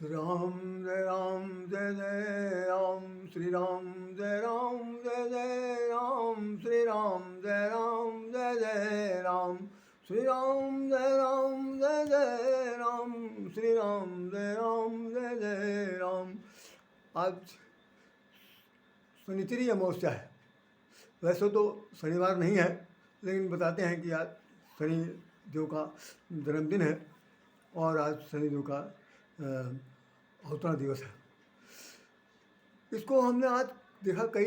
श्री राम जय राम जय जय राम श्री राम जय राम जय जय राम श्री राम जय राम जय जय राम श्री राम जय राम जय जय राम श्री राम जय राम जय जय राम। आज शनिचरी अमावस्या है। वैसे तो शनिवार नहीं है, लेकिन बताते हैं कि आज शनि देव का जन्मदिन है और आज शनि देव का अवतरण दिवस है। इसको हमने आज देखा, कई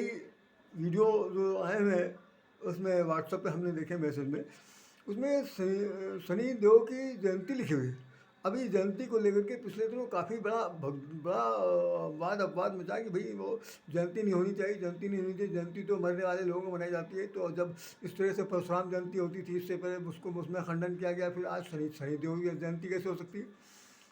वीडियो जो आए हुए हैं उसमें व्हाट्सएप पे हमने देखे मैसेज में, उसमें शनि देव की जयंती लिखी हुई। अभी जयंती को लेकर के पिछले दिनों काफ़ी बड़ा वाद अपवाद मचा कि भाई वो जयंती नहीं होनी चाहिए, जयंती नहीं होनी चाहिए, जयंती तो मरने वाले लोगों को मनाई जाती है। तो जब इस तरह से परशुराम जयंती होती थी, इससे पहले उसको उसमें खंडन किया गया, फिर आज शनिदेव की जयंती कैसे हो सकती है।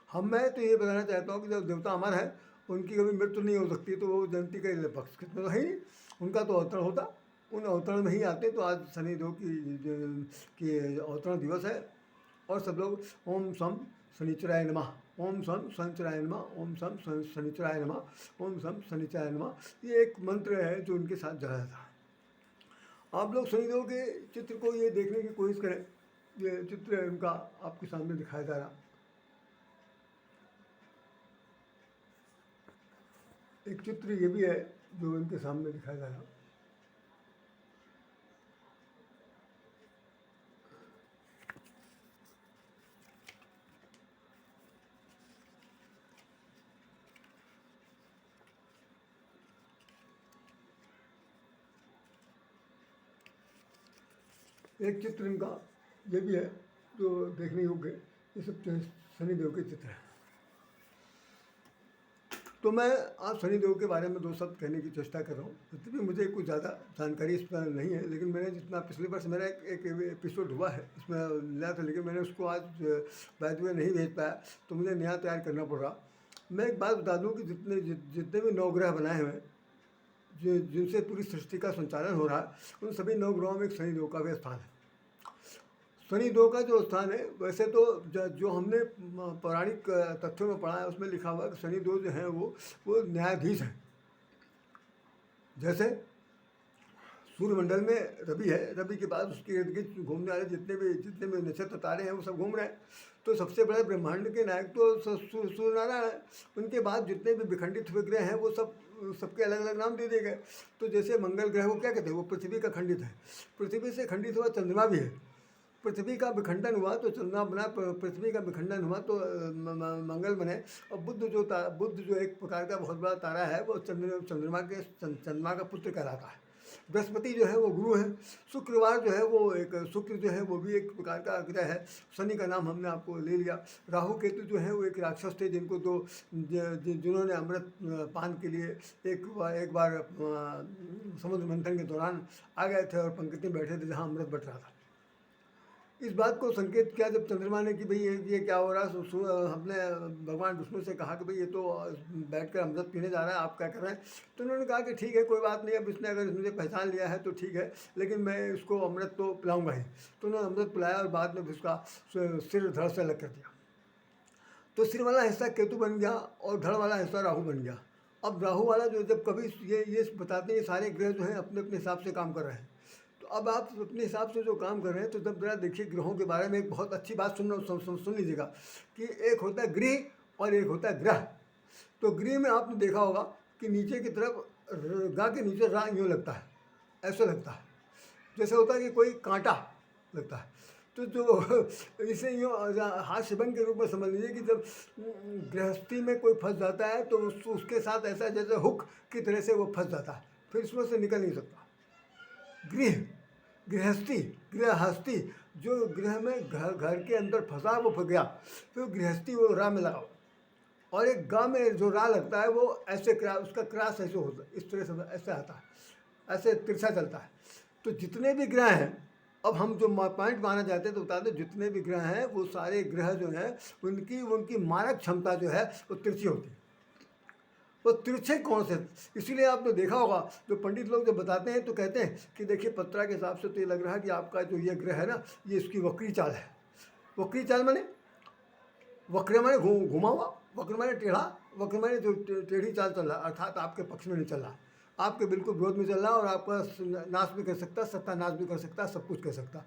मैं तो ये बताना चाहता हूँ कि जब देवता अमर है, उनकी कभी मृत्यु नहीं हो सकती, तो वो जयंती के पक्ष में तो है ही, उनका तो अवतरण होता, उन अवतरण में ही आते। तो आज शनिदेव की अवतरण दिवस है और सब लोग ओम सम शनिचराय नमः, ओम सम शनिचराय नमः, ओम सम शनिचराय नमः, ओम सम शनिचराय नमः, ये एक मंत्र है जो उनके साथ जड़ा था। आप लोग शनिदेव के चित्र को ये देखने की कोशिश करें। ये चित्र उनका आपके सामने दिखाया जा रहा। एक चित्र ये भी है जो इनके सामने दिखाया जा रहा। एक चित्र इनका ये भी है जो देखने योग्य। ये सब शनिदेव के चित्र हैं। तो मैं आज शनिदेव के बारे में दो शब्द कहने की चेष्टा कर रहा हूँ। जितनी भी मुझे कुछ ज़्यादा जानकारी इस पर नहीं है, लेकिन मैंने जितना पिछले वर्ष मेरा एक एपिसोड हुआ है इसमें लिया था, लेकिन मैंने उसको आज बाद में नहीं भेज पाया, तो मुझे नया तैयार करना पड़ रहा। मैं एक बात बता दूँ कि जितने भी नवग्रह बनाए हुए हैं, जिनसे पूरी सृष्टि का संचालन हो रहा है, उन सभी नवग्रहों में एक शनिदेव का भी स्थान है। शनिदेव का जो स्थान है, वैसे तो जो हमने पौराणिक तथ्यों में पढ़ा है उसमें लिखा हुआ है कि शनिदेव जो हैं वो न्यायाधीश हैं। जैसे सूर्यमंडल में रवि है, रवि के बाद उसके इर्द गिर्द घूमने वाले जितने भी नक्षत्र तारे हैं वो सब घूम रहे हैं। तो सबसे बड़े ब्रह्मांड के नायक तो सूर्य नारायण है। उनके बाद जितने भी विखंडित हुए ग्रह हैं वो सबके अलग अलग नाम दे दिए गए। तो जैसे मंगल ग्रह को क्या कहते हैं, वो पृथ्वी का खंडित है। पृथ्वी से खंडित हुआ चंद्रमा भी है। पृथ्वी का विखंडन हुआ तो चंद्रमा बना, पृथ्वी का विखंडन हुआ तो मंगल बने। और बुध जो एक प्रकार का बहुत बड़ा तारा है, वो चंद्रमा का पुत्र कहलाता है। बृहस्पति जो है वो गुरु है। शुक्रवार जो है शुक्र जो है वो भी एक प्रकार का ग्रह है। शनि का नाम हमने आपको ले लिया। राहु केतु जो है वो एक राक्षस थे, जिनको तो जिन्होंने अमृत पान के लिए एक बार समुद्र मंथन के दौरान आ गए थे और पंक्ति में बैठे थे जहाँ अमृत बट रहा था। इस बात को संकेत किया जब चंद्रमा ने कि भाई ये क्या हो रहा है। हमने भगवान विष्णु से कहा कि भाई ये तो बैठकर अमृत पीने जा रहा है, आप क्या कर रहे हैं। तो उन्होंने कहा कि ठीक है, कोई बात नहीं, अब इसने अगर मुझे पहचान लिया है तो ठीक है, लेकिन मैं इसको अमृत तो पिलाऊंगा ही। तो उन्होंने अमृत पिलाया और बाद में उसका सिर धड़ से अलग कर दिया। तो सिर वाला हिस्सा केतु बन गया और धड़ वाला हिस्सा राहु बन गया। अब राहु वाला जो जब कभी ये बताते हैं, ये सारे ग्रह जो हैं अपने अपने हिसाब से काम कर रहे हैं। अब आप अपने हिसाब से जो काम कर रहे हैं, तो जब जरा देखिए ग्रहों के बारे में एक बहुत अच्छी बात सुन लीजिएगा कि एक होता है गृह और एक होता है ग्रह। तो गृह में आपने देखा होगा कि नीचे की तरफ गा के नीचे रा यूँ लगता है, ऐसा लगता है जैसे होता है कि कोई कांटा लगता है। तो जो इसे यूँ हाथ शिबंग के रूप में समझ लीजिए कि जब गृहस्थी में कोई फंस जाता है तो उसके साथ ऐसा जैसे हुक की तरह से वो फंस जाता है, फिर इसमें से निकल नहीं सकता। गृहस्थी जो गृह में घर के अंदर फंसा वो फंस गया, फिर गृहस्थी वो रा में लगा। और एक गाँव में जो रा लगता है वो ऐसे उसका क्रास ऐसे होता है, इस तरह से ऐसे आता है, ऐसे तिरछा चलता है। तो जितने भी ग्रह हैं, अब हम जो पॉइंट माना जाते हैं तो बता दें, जितने भी ग्रह हैं वो सारे ग्रह जो हैं उनकी मारक क्षमता जो है वो तिरछी होती है। वो तिरछे कौन से, इसीलिए आपने देखा होगा जो पंडित लोग जब बताते हैं तो कहते हैं कि देखिए पत्रा के हिसाब से तो ये लग रहा है कि आपका जो ये ग्रह है ना, ये इसकी वक्री चाल है। वक्री चाल माने, वक्र माने घुमा हुआ, वक्र माने टेढ़ा, वक्र माने जो टेढ़ी चाल चल रहा है, अर्थात आपके पक्ष में नहीं चल रहा, आपके बिल्कुल विरोध में चल रहा और आपका नाश भी कर सकता, सत्यानाश भी कर सकता, सब कुछ कर सकता।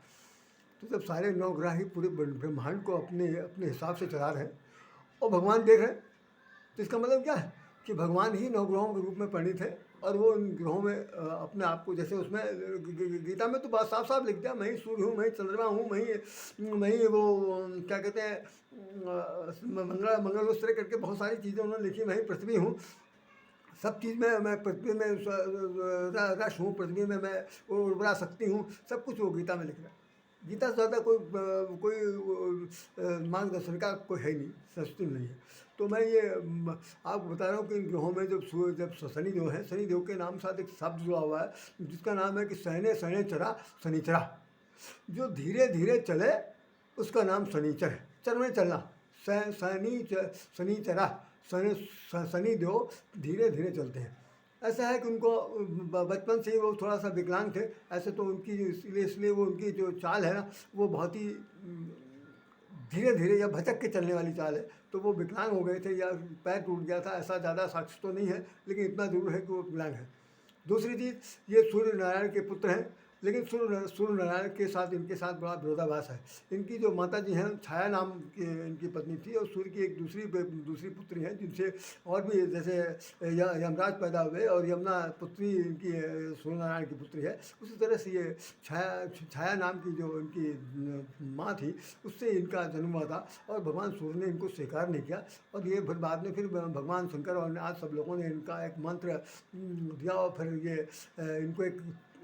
तो जब सारे नवग्रह ही पूरे ब्रह्मांड को अपने अपने हिसाब से चला रहे हैं और भगवान देख रहे हैं, तो इसका मतलब क्या है कि भगवान ही नवग्रहों के रूप में परिणित है और वो उन ग्रहों में अपने आप को, जैसे उसमें गीता में तो बात साफ साफ लिख दिया, मैं ही सूर्य हूँ, मैं ही चंद्रमा हूँ, मैं ही वो क्या कहते हैं मंगल वस्त्र करके बहुत सारी चीज़ें उन्होंने लिखी, मैं ही पृथ्वी हूँ, सब चीज़ में मैं पृथ्वी में रस हूँ, पृथ्वी में मैं उर्वरा शक्ति हूँ, सब कुछ वो गीता में लिख रहा है। गीता से ज़्यादा कोई मार्गदर्शन का कोई है नहीं, संस्कृति नहीं है। तो मैं ये आपको बता रहा हूँ कि इन ग्रहों में जब शनिदेव है, शनिदेव के नाम साथ एक शब्द जुड़ा हुआ है जिसका नाम है कि सहने सहने चरा शनिचरा, जो धीरे धीरे चले उसका नाम शनिचर है, चर में चलना, शनिचरा, शनि देव धीरे धीरे चलते हैं। ऐसा है कि उनको बचपन से ही वो थोड़ा सा विकलांग थे, ऐसे तो उनकी इसलिए वो उनकी जो चाल है ना वो बहुत ही धीरे धीरे या भटक के चलने वाली चाल है, तो वो विकलांग हो गए थे या पैर टूट गया था, ऐसा ज़्यादा साक्ष्य तो नहीं है, लेकिन इतना जरूर है कि वो विकलांग है। दूसरी चीज़, ये सूर्य नारायण के पुत्र हैं, लेकिन सूर्य नारायण के साथ इनके साथ बड़ा विरोधाभास है। इनकी जो माता जी हैं छाया नाम की इनकी पत्नी थी और सूर्य की एक दूसरी पुत्री हैं जिनसे और भी जैसे यमराज पैदा हुए और यमुना पुत्री इनकी सूर्य नारायण की पुत्री है, उसी तरह से ये छाया नाम की जो इनकी माँ थी उससे इनका जन्म हुआ था और भगवान सूर्य ने इनको स्वीकार नहीं किया और ये फिर बाद में फिर भगवान शंकर और आज सब लोगों ने इनका एक मंत्र दिया और फिर ये इनको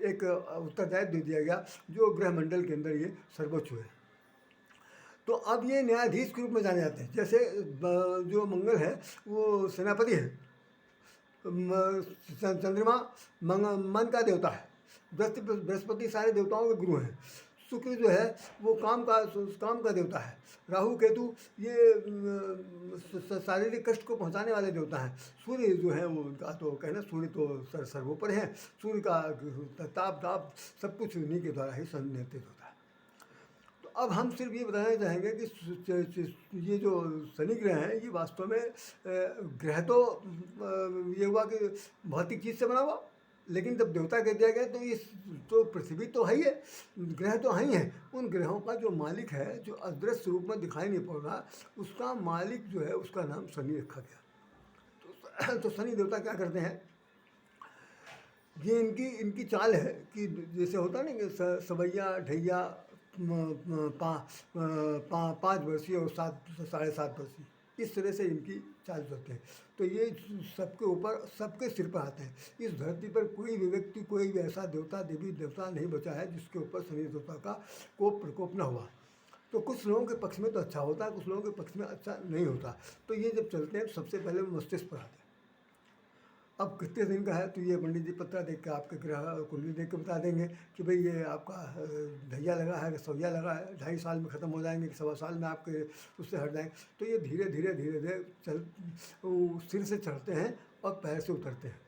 एक उत्तरदायित्व दे दिया गया जो ग्रह मंडल के अंदर ये सर्वोच्च हुए। तो अब ये न्यायाधीश के रूप में जाने जाते हैं। जैसे जो मंगल है वो सेनापति है, चंद्रमा मन का देवता है, बृहस्पति सारे देवताओं के गुरु हैं, शुक्र जो है वो काम का देवता है, राहु केतु ये शारीरिक कष्ट को पहुंचाने वाले देवता हैं, सूर्य जो है वो उनका तो कहना सूर्य तो सर्वोपरि है, सूर्य का ताप सब कुछ उन्हीं के द्वारा ही संनियंत्रित होता है। तो अब हम सिर्फ ये बताना चाहेंगे कि ये जो शनि ग्रह हैं ये वास्तव में ग्रह तो ये हुआ कि भौतिक चीज़ से बना हुआ, लेकिन जब देवता कह दिया गया तो ये तो पृथ्वी तो है ही है, ग्रह तो है ही है, उन ग्रहों का जो मालिक है जो अदृश्य रूप में दिखाई नहीं पड़ रहा उसका मालिक जो है उसका नाम शनि रखा गया। तो शनि देवता क्या करते हैं, ये इनकी चाल है कि जैसे होता है ना कि सवैया ढैया 5 वर्षीय और 7.5 वर्षीय, इस तरह से इनकी चाल चलते हैं। तो ये सबके ऊपर सबके सिर पर आते हैं। इस धरती पर कोई भी व्यक्ति कोई भी ऐसा देवता देवी देवता नहीं बचा है जिसके ऊपर शनि देवता का प्रकोप न हुआ। तो कुछ लोगों के पक्ष में तो अच्छा होता है, कुछ लोगों के पक्ष में अच्छा नहीं होता। तो ये जब चलते हैं सबसे पहले वो मस्तिष्क पर आते हैं। अब कितने दिन का है तो ये पंडित जी पत्रा देख के आपके ग्रह कुंडली देख के बता देंगे कि भाई ये आपका ढैया लगा है, सौया लगा है, 2.5 साल में ख़त्म हो जाएंगे, 1.25 साल में आपके उससे हट जाएंगे। तो ये धीरे धीरे चल सिर से चढ़ते हैं और पैर से उतरते हैं।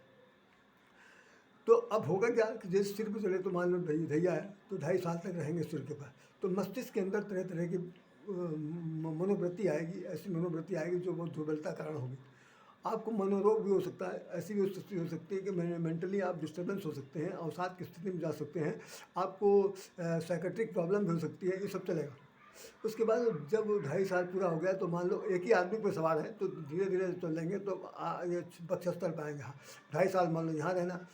तो अब होगा क्या कि जैसे सिर पर चले तो मान लो ढैया है तो 2.5 साल तक रहेंगे सिर के पास, तो मस्तिष्क के अंदर तरह तरह की मनोवृत्ति आएगी, ऐसी मनोवृत्ति आएगी जो बहुत दुर्बलता कारण होगी। आपको मनोरोग भी हो सकता है, ऐसी भी स्थिति हो सकती है कि मेंटली आप डिस्टर्बेंस हो सकते हैं, अवसाद की स्थिति में जा सकते हैं, आपको साइकेट्रिक प्रॉब्लम भी हो सकती है, ये सब चलेगा। उसके बाद जब 2.5 साल पूरा हो गया तो मान लो एक ही आदमी पर सवार है तो धीरे धीरे चलेंगे तो ये वक्षस्थल पाएंगे। हाँ 2.5 साल मान लो यहाँ रहना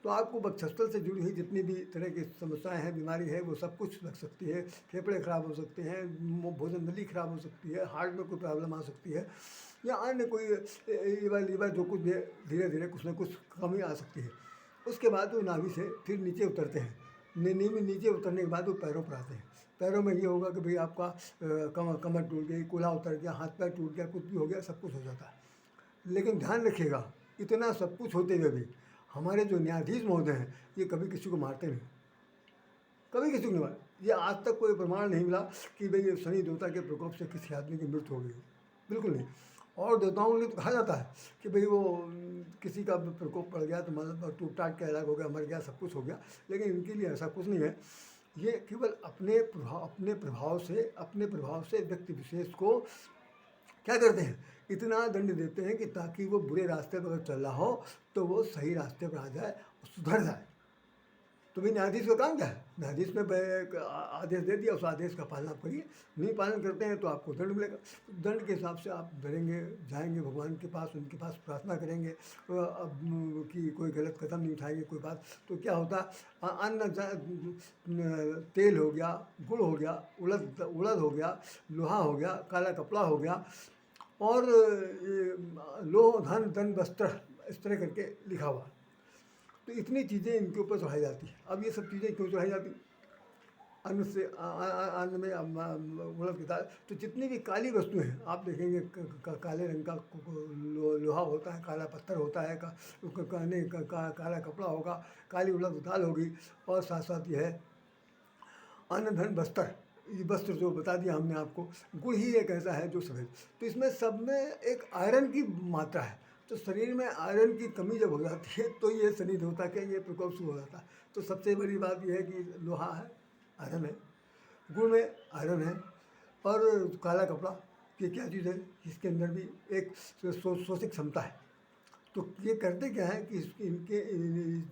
तो आपको वक्षस्थल से जुड़ी हुई जितनी भी तरह की समस्याएं हैं, बीमारी है, वो सब कुछ लग सकती है। फेफड़े खराब हो सकते हैं, भोजन नली खराब हो सकती है, हार्ट में कोई प्रॉब्लम आ सकती है या अन्य कोई लीवर जो कुछ भी धीरे धीरे कुछ ना कुछ कमी आ सकती है। उसके बाद वो नाभि से फिर नीचे उतरते हैं, नीचे उतरने के बाद वो पैरों पर आते हैं। पैरों में ये होगा कि भाई आपका कमर टूट गई, कूल्हा उतर गया, हाथ पैर टूट गया, कुछ भी हो गया, सब कुछ हो जाता है। लेकिन ध्यान रखिएगा इतना सब कुछ होते हुए भी हमारे जो न्यायाधीश महोदय हैं ये कभी किसी को मारते नहीं, कभी किसी को नहीं मारते। ये आज तक कोई प्रमाण नहीं मिला कि भाई ये शनि देवता के प्रकोप से किसी आदमी की मृत्यु हो गई, बिल्कुल नहीं। और देवताओं ने तो कहा जाता है कि भाई वो किसी का प्रकोप पड़ गया तो मतलब टूट टाट के अलग हो गया, मर गया, सब कुछ हो गया, लेकिन इनके लिए ऐसा कुछ नहीं है। ये केवल अपने प्रभाव से व्यक्ति विशेष को क्या करते हैं, इतना दंड देते हैं कि ताकि वो बुरे रास्ते पर अगर चल रहा हो तो वो सही रास्ते पर आ जाए और सुधर जाए। तो भाई न्यायाधीश का काम क्या है, न्यायाधीश ने एक आदेश दे दिया, उस आदेश का पालना करिए, नहीं पालन करते हैं तो आपको दंड मिलेगा। तो दंड के हिसाब से आप डरेंगे, जाएंगे भगवान के पास, उनके पास प्रार्थना करेंगे अब कि कोई गलत कदम नहीं उठाएंगे कोई बात। तो क्या होता, अन्न तेल हो गया, गुड़ हो गया, उड़द हो गया, लोहा हो गया, काला कपड़ा हो गया, और लोह धन धन वस्त्र इस तरह करके लिखा हुआ। तो इतनी चीज़ें इनके ऊपर चढ़ाई जाती है। अब ये सब चीज़ें क्यों चढ़ाई जाती, अन्न से अन्न में उड़द की दाल। तो जितनी भी काली वस्तुएं हैं आप देखेंगे काले रंग का लोहा होता है, काला पत्थर होता है, काला कपड़ा होगा, काली उड़द दाल होगी, और साथ साथ ये है अन्न धन वस्त्र। ये वस्त्र जो बता दिया हमने आपको, गुड़ ही एक ऐसा है जो सफ़ेद। तो इसमें सब में एक आयरन की मात्रा है। तो शरीर में आयरन की कमी जब हो जाती है तो ये शनि देवता के ये प्रकोप शुरू हो जाता है। तो सबसे बड़ी बात यह है कि लोहा है, आयरन है, गुड़ में आयरन है, और काला कपड़ा ये क्या चीज़ है, इसके अंदर भी एक शोषक क्षमता है। तो ये करते क्या है कि इनके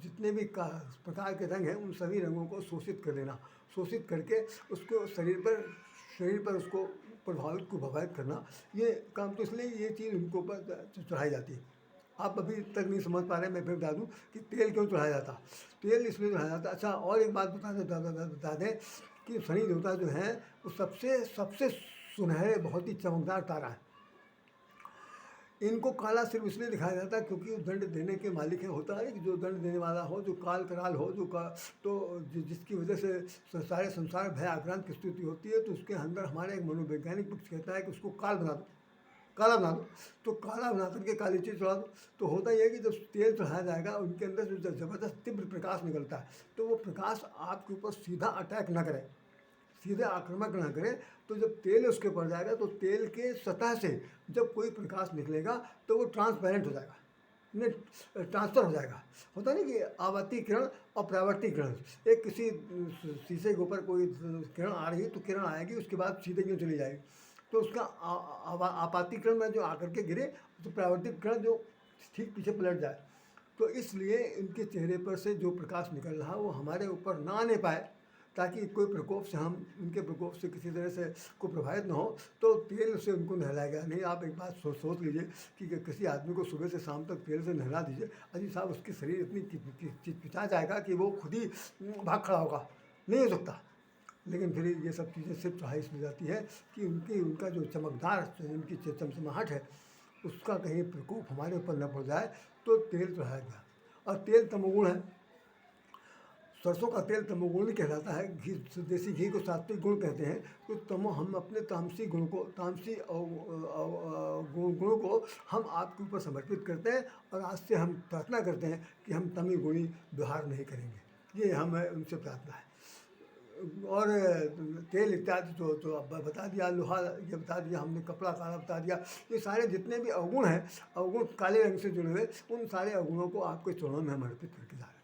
जितने भी प्रकार के रंग हैं उन सभी रंगों को शोषित कर देना, शोषित करके उसको शरीर पर उसको प्रभावित करना, ये काम। तो इसलिए ये चीज़ उनको ऊपर चढ़ाई जाती है। आप अभी तक नहीं समझ पा रहे, मैं फिर बता दूँ कि तेल क्यों चढ़ाया जाता। तेल इसलिए चढ़ाया जाता। अच्छा, और एक बात बता दें कि शनि देवता जो हैं वो सबसे सुनहरे, बहुत ही चमकदार तारा है। इनको काला सिर्फ इसलिए दिखाया जाता है क्योंकि दंड देने के मालिक हैं। होता है कि जो दंड देने वाला हो, जो काल कराल हो, तो जिसकी वजह से सारे संसार भय आक्रांत की स्थिति होती है, तो उसके अंदर हमारे एक मनोवैज्ञानिक पक्ष कहता है कि उसको काला बना दो। तो काला बना करके काली चीज़ चढ़ा दो। तो होता यह है कि जब तेल चढ़ाया जाएगा उनके अंदर जो ज़बरदस्त तीव्र प्रकाश निकलता है, तो वो प्रकाश आपके ऊपर सीधा अटैक ना करे, सीधे आक्रमण ना करे। तो जब तेल उसके पड़ जाएगा तो तेल के सतह से जब कोई प्रकाश निकलेगा तो वो ट्रांसपेरेंट हो जाएगा, ट्रांसफ़र हो जाएगा। होता नहीं कि आवर्ती किरण और परावर्ती किरण। एक किसी शीशे के ऊपर कोई किरण आ रही है तो किरण आएगी, उसके बाद सीधे क्यों चली जाएगी, तो उसका आपातिकरण में जो आकर के गिरे तो परावर्तिक किरण जो ठीक पीछे पलट जाए। तो इसलिए इनके चेहरे पर से जो प्रकाश निकल रहा है वो हमारे ऊपर ना आने पाए, ताकि कोई प्रकोप से हम उनके प्रकोप से किसी तरह से को प्रभावित ना हो। तो तेल से उनको नहलाया गया नहीं। आप एक बात सोच लीजिए कि किसी आदमी को सुबह से शाम तक तेल से नहला दीजिए, अजी साहब उसकी शरीर इतनी चिचपिचा जाएगा कि वो खुद ही भाग खड़ा होगा, नहीं हो सकता। लेकिन फिर ये सब चीज़ें सिर्फ चढ़ाई इसलिए जाती है कि उनका जो चमकदार उनकी चमचमाहट है उसका कहीं प्रकोप हमारे ऊपर न पड़ जाए, तो तेल चढ़ाया गया। और तेल तमोगुण है, सरसों का तेल तमोगुण कहलाता है। घी, देसी घी को सात्विक गुण कहते हैं। तो हम अपने तामसी गुणों को हम आपके ऊपर समर्पित करते हैं, और आज से हम प्रार्थना करते हैं कि हम तमी गुणी व्यवहार नहीं करेंगे। ये हमें उनसे प्रार्थना है। और तेल इत्यादि जो अब बता दिया, लोहा ये बता दिया हमने, कपड़ा काला बता दिया। ये सारे जितने भी अवगुण हैं, अवगुण काले रंग से जुड़े हुए, उन सारे अवगुणों को आपके चरणों में हम अर्पित करके जा रहे हैं।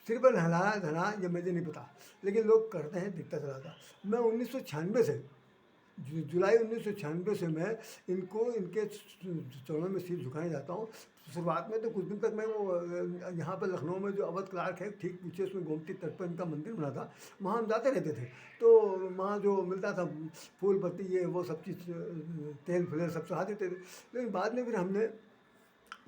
सिर पर नहलाना धना ये मुझे नहीं पता, लेकिन लोग करते हैं, दिखता चला था। मैं 1996 से जुलाई 1996 से मैं इनके चरणों में सिर झुकाने जाता हूँ। शुरुआत में तो कुछ दिन तक मैं वो यहाँ पर लखनऊ में जो अवध क्लार्क है ठीक पीछे उसमें गोमती तट पर इनका मंदिर बना था, वहाँ हम जाते रहते थे। तो वहाँ जो मिलता था फूल पत्ती ये वो सब चीज़, तेल फुले सब चढ़ा देते थे। लेकिन बाद में फिर हमने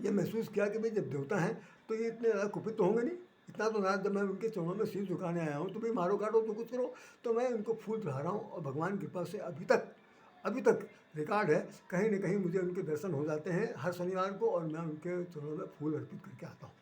ये महसूस किया कि भाई जब देवता हैं तो ये इतने ज़्यादा कुपित तो होंगे नहीं। इतना तो ना, जब मैं उनके चरणों में सिर झुकाने आया हूँ तो भाई मारो काटो तो कुछ करो। तो मैं उनको फूल चढ़ा रहा हूँ, और भगवान की कृपा से अभी तक रिकॉर्ड है, कहीं ना कहीं मुझे उनके दर्शन हो जाते हैं हर शनिवार को, और मैं उनके चरणों में फूल अर्पित करके आता हूँ।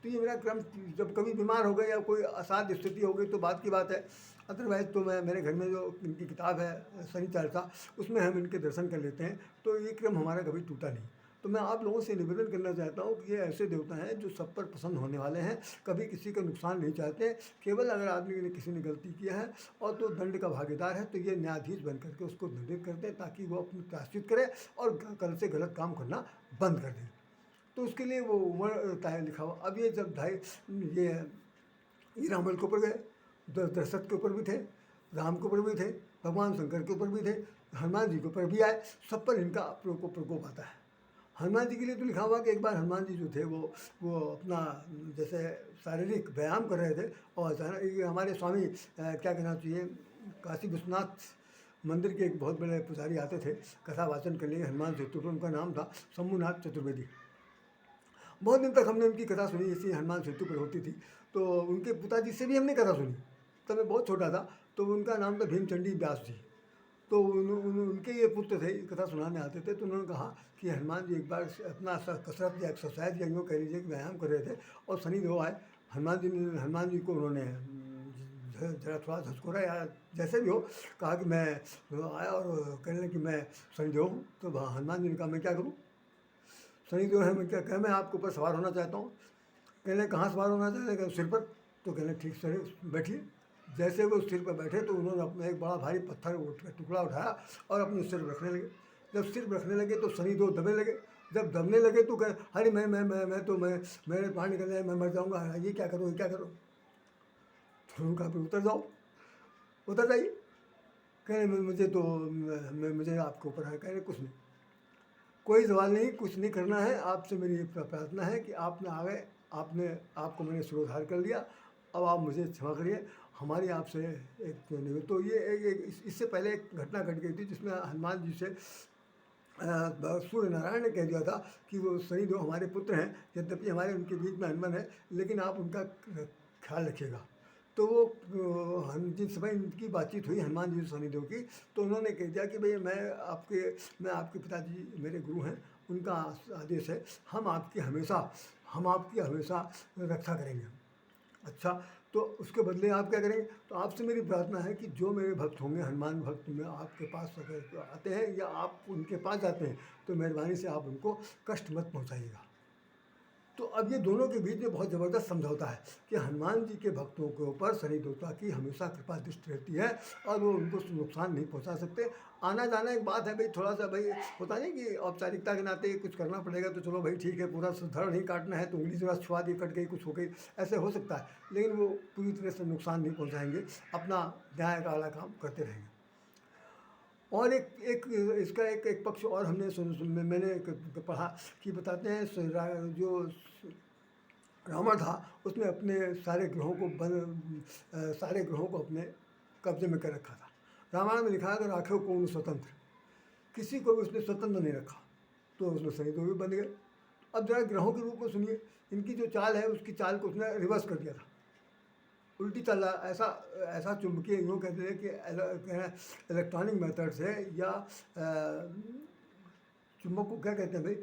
तो ये मेरा क्रम, जब कभी बीमार हो गए या कोई असाध्य स्थिति हो गई तो बात की बात है। अदरवाइज़ तो मैं, मेरे घर में जो इनकी किताब है शनि चालिसा, उसमें हम इनके दर्शन कर लेते हैं। तो ये क्रम हमारा कभी टूटा नहीं। तो मैं आप लोगों से निवेदन करना चाहता हूँ कि ये ऐसे देवता हैं जो सब पर प्रसन्न होने वाले हैं, कभी किसी का नुकसान नहीं चाहते। केवल अगर आदमी ने किसी ने गलती किया है और तो दंड का भागीदार है, तो ये न्यायाधीश बन करके उसको दंडित करते हैं, ताकि वो अपनी प्रायश्चित करे और कल से गलत काम करना बंद कर दे। तो उसके लिए वो उम्र तय लिखा हुआ। अब ये जब ये रावण के ऊपर गए, दशरथ के ऊपर भी थे, राम के ऊपर भी थे, भगवान शंकर के ऊपर भी थे, हनुमान जी के ऊपर भी आए, सब पर इनका प्रकोप आता है। हनुमान जी के लिए तो लिखा हुआ कि एक बार हनुमान जी जो थे वो अपना जैसे शारीरिक व्यायाम कर रहे थे और अचानक ये हमारे स्वामी क्या कहना चाहिए, काशी विश्वनाथ मंदिर के एक बहुत बड़े पुजारी आते थे कथा वाचन करने के हनुमान सेतु पर, उनका नाम था शंभुनाथ चतुर्वेदी। बहुत दिन तक हमने उनकी कथा सुनी, इसी हनुमान सेतु पर होती थी। तो उनके पिताजी से भी हमने कथा सुनी, तब मैं बहुत छोटा था। तो उनका नाम था भीमचंडी व्यास जी। तो उनके ये पुत्र थे, कथा सुनाने आते थे। तो उन्होंने कहा कि हनुमान जी एक बार अपना कसरत या एक्सरसाइज या यूँ कह लीजिए कि व्यायाम कर रहे थे और शनिदेव आए। हनुमान जी को उन्होंने जरा थोड़ा झटकोरा या जैसे भी हो, कहा कि मैं आया और कहने लगे कि मैं शनिदेव हूँ। तो हनुमान जी ने कहा मैं क्या करूँ, शनिदेव है, मैं क्या कह, मैं आपके ऊपर सवार होना चाहता हूँ। कहने कहाँ सवार होना चाहते हैं, सिर पर। तो कहने ठीक सर बैठिए। जैसे वो सिर पर बैठे तो उन्होंने अपना एक बड़ा भारी पत्थर टुकड़ा उठाया और अपने सिर पर रखने लगे। जब सिर पर रखने लगे तो शनिदेव दबने लगे। जब दबने लगे तो कहे अरे मैं तो मेरे प्राण निकल जाए, मैं मर जाऊँगा, ये क्या करूँ, ये क्या करूँ। तो उनका फिर उतर जाओ, उतर जाइए। कह रहे मुझे तो मुझे आपके ऊपर है। कह रहे कुछ नहीं, कोई सवाल नहीं, कुछ नहीं करना है। आपसे मेरी प्रार्थना है कि आपने आ गए, आपको मैंने सिरोधार कर लिया, अब आप मुझे क्षमा करिए। हमारी आपसे एक निवेदन, तो ये इससे पहले एक घटना घट गई थी जिसमें हनुमान जी से सूर्य नारायण ने कह दिया था कि वो शनिदेव हमारे पुत्र हैं, यद्यपि हमारे उनके बीच में अनबन है, लेकिन आप उनका ख्याल रखिएगा। तो वो जिस समय इनकी बातचीत हुई हनुमान जी शनिदेव की, तो उन्होंने कह दिया कि भाई मैं आपके पिताजी मेरे गुरु हैं, उनका आदेश है, हम आपकी हमेशा रक्षा करेंगे। अच्छा, तो उसके बदले आप क्या करेंगे, तो आपसे मेरी प्रार्थना है कि जो मेरे भक्त होंगे, हनुमान भक्त में आपके पास अगर आते हैं या आप उनके पास जाते हैं, तो मेहरबानी से आप उनको कष्ट मत पहुंचाइएगा। तो अब ये दोनों के बीच में बहुत ज़बरदस्त समझौता है कि हनुमान जी के भक्तों के ऊपर शनि देवता की हमेशा कृपा दृष्टि रहती है और वो उनको नुकसान नहीं पहुंचा सकते। आना जाना एक बात है भाई, थोड़ा सा भाई होता नहीं कि औपचारिकता के नाते कुछ करना पड़ेगा, तो चलो भाई ठीक है, पूरा धड़ नहीं काटना है तो उंगली जरा छुआ दी, कट गई, कुछ हो गई, ऐसे हो सकता है, लेकिन वो पूरी तरह से नुकसान नहीं पहुँचाएंगे, अपना न्याय का वाला काम करते रहेंगे। और एक इसका एक पक्ष और हमने मैंने पढ़ा कि बताते हैं जो रावण था उसने अपने सारे ग्रहों को अपने कब्जे में कर रखा था। रामायण में लिखा है कि राखे को स्वतंत्र, किसी को भी उसने स्वतंत्र नहीं रखा, तो उसमें शनिदेव भी बन गए। अब जरा ग्रहों के रूप में सुनिए, इनकी जो चाल है उसकी चाल को उसने रिवर्स कर दिया था, उल्टी चल रहा, ऐसा चुंबकीय यूँ कहते हैं कि इलेक्ट्रॉनिक मेथड से या चुंबक को क्या कहते हैं भाई,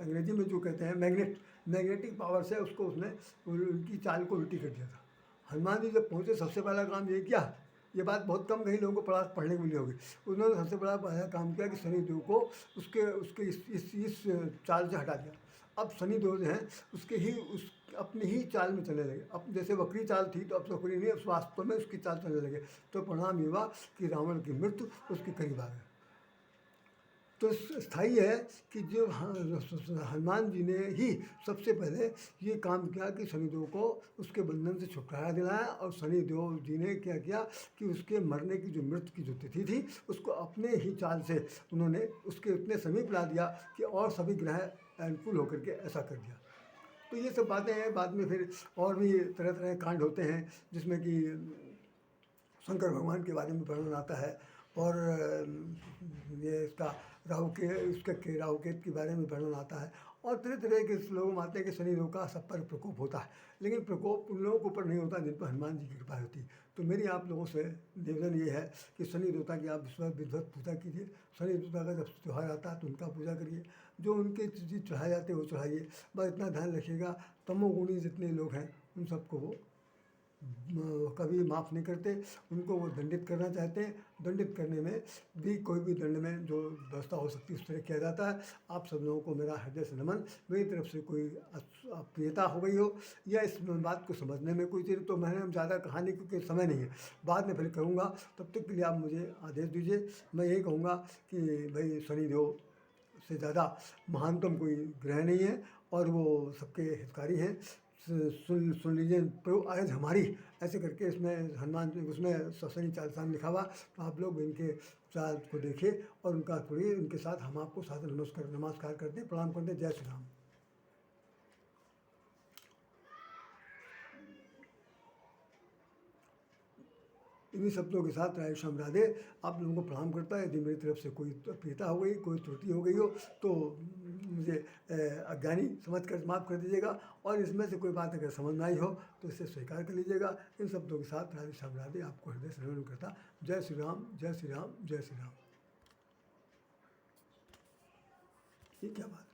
अंग्रेजी में जो कहते हैं मैग्नेटिक पावर से उसको उसने उनकी चाल को उल्टी कर दिया था। हनुमान जी जब पहुँचे सबसे पहला काम ये किया, ये बात बहुत कम कहीं लोगों को पढ़ने को मिली होगी, उन्होंने सबसे बड़ा पहला काम किया कि शनिदेव को उसके इस चाल से हटा दिया। अब शनिदेव जो हैं उस अपनी ही चाल में चलने लगे। अब जैसे वक्री चाल थी तो अब वक्री नहीं, अब वास्तव में उसकी चाल चलने लगे। तो परिणाम ये हुआ कि रावण की मृत्यु उसके करीब आ गई। तो स्थायी है कि जो हनुमान जी ने ही सबसे पहले ये काम किया कि शनिदेव को उसके बंधन से छुटकारा दिलाया, और शनिदेव जी ने क्या किया कि उसके मरने की जो मृत्यु की जो तिथि थी उसको अपने ही चाल से उन्होंने उसके इतने समीप ला दिया कि और सभी ग्रह अनुकूल होकर के ऐसा कर दिया। तो ये सब बातें हैं। बाद में फिर और भी तरह तरह के कांड होते हैं जिसमें कि शंकर भगवान के बारे में वर्णन आता है, और ये इसका राहु केतु के बारे में वर्णन आता है, और तरह तरह के लोग मानते हैं कि शनिदेव का सब पर प्रकोप होता है, लेकिन प्रकोप उन लोगों के ऊपर नहीं होता जिन पर हनुमान जी की कृपा होती। तो मेरी आप लोगों से निवेदन ये है कि शनि देवता की आप विधिवत पूजा कीजिए। शनि देवता का जब त्यौहार आता है तो उनका पूजा करिए, जो उनके चीज़ चढ़ाए जाते हैं वो चढ़ाइए। बस इतना ध्यान रखिएगा, तमोगुणी जितने लोग हैं उन सबको वो कभी माफ़ नहीं करते, उनको वो दंडित करना चाहते हैं। दंडित करने में भी कोई भी दंड में जो व्यवस्था हो सकती है उस तरह किया जाता है। आप सब लोगों को मेरा हृदय से नमन। मेरी तरफ से कोई अप्रियता हो गई हो या इस बात को समझने में कोई चीज़, तो मैंने ज़्यादा कहानी क्योंकि समय नहीं है, बाद में फिर करूँगा, तब तक के लिए आप मुझे आदेश दीजिए। मैं यही कहूँगा कि भाई शनिदेव से ज़्यादा महानतम कोई ग्रह नहीं है और वो सबके हितकारी हैं। सुन लीजिए प्रभु आज हमारी, ऐसे करके इसमें हनुमान जी उसमें ससनी चालीसा में लिखा हुआ। तो आप लोग इनके चाल को देखिए और उनका पढ़िए, उनके साथ हम आपको साथ नमस्कार करते हैं, प्रणाम करते हैं। जय श्री राम। इन्हीं शब्दों के साथ राधे श्याम राधे आप लोगों को प्रणाम करता है। यदि मेरी तरफ से कोई प्रियता हो गई, कोई त्रुटि हो गई हो तो मुझे अज्ञानी समझ कर माफ़ कर दीजिएगा, और इसमें से कोई बात अगर समझ में आई हो तो इसे स्वीकार कर लीजिएगा। इन शब्दों के साथ राधे श्याम राधे आपको हृदय से नमन करता। जय श्री राम, जय श्री राम, जय श्री राम। ये क्या बात है?